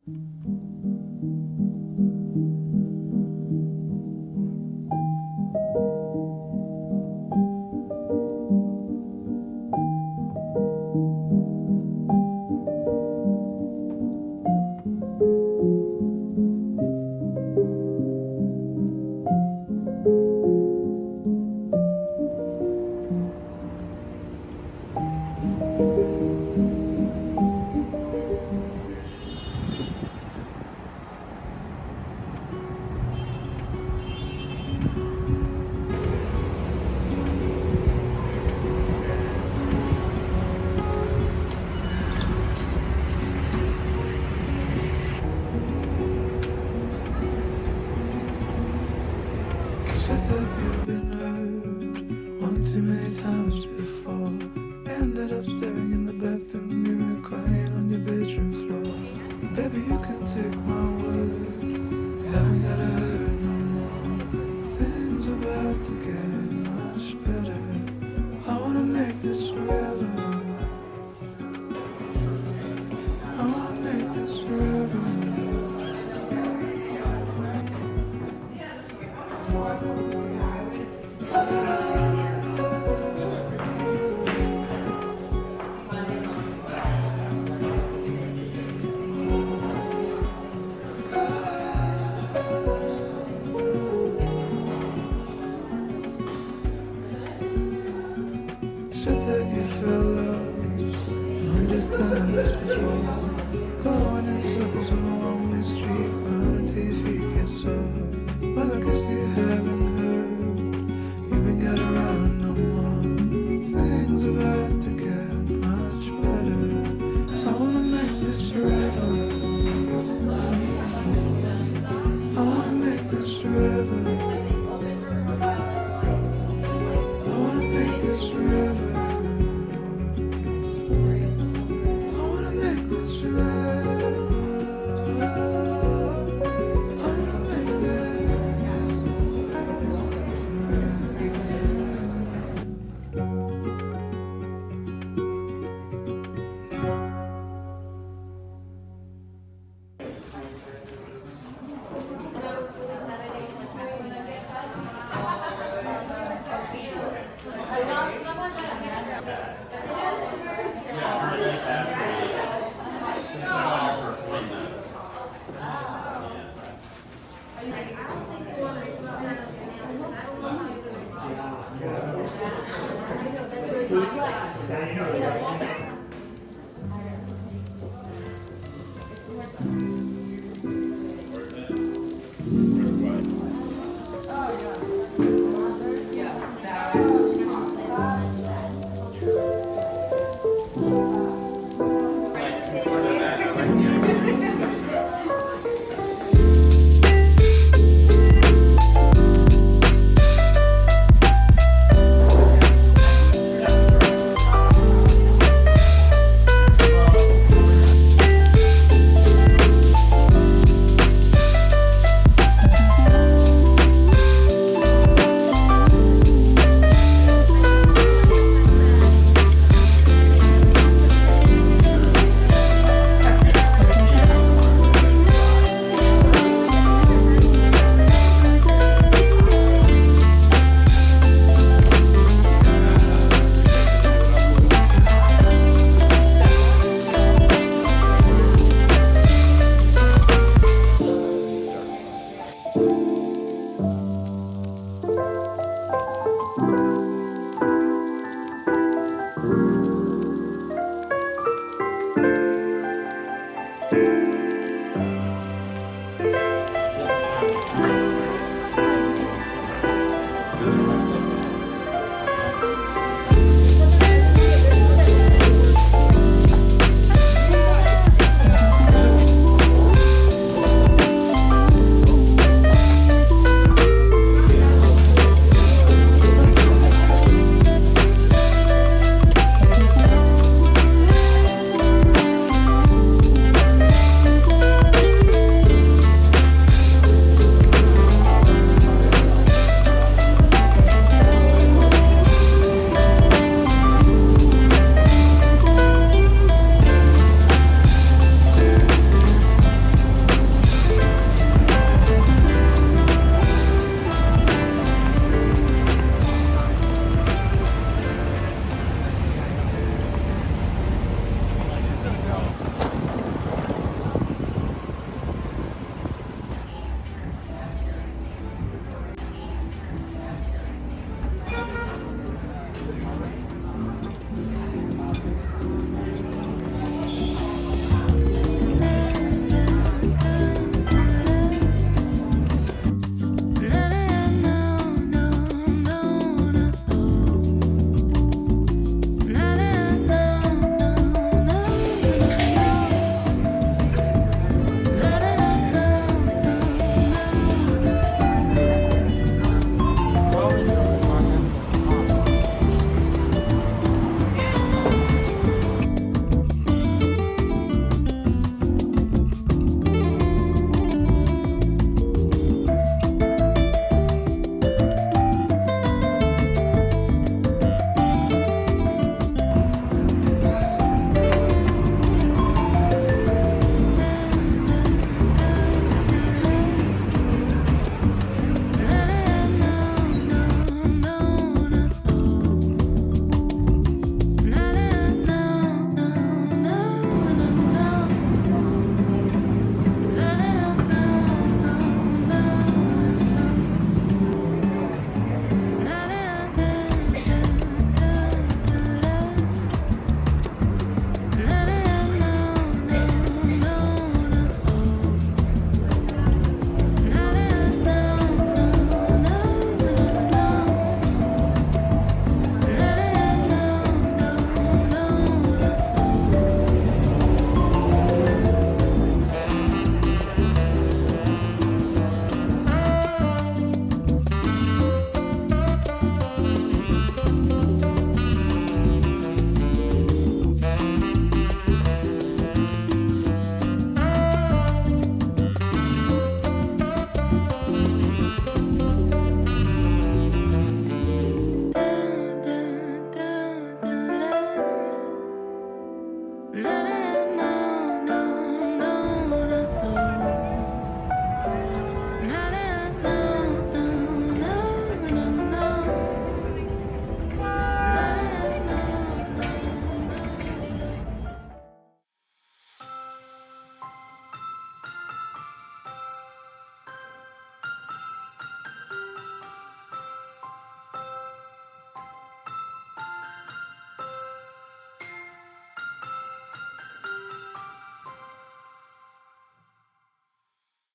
Said that you've been hurt one too many times before. Ended up staring in the bathroom mirror, crying on your bedroom floor. Baby, you can take my word, you haven't gotta hurt no more. Things about to get much better. I wanna make this forever. I wanna make this forever. Said that you felt lost 100 times before. Going in circles on a one-way street, running till your feet get sore. Well, I guess you haven't heard, you ain't got around no more. Things about to get much better, so I wanna make this forever. I wanna make this forever. I wanna make this forever. I wanna make this forever. I wanna make this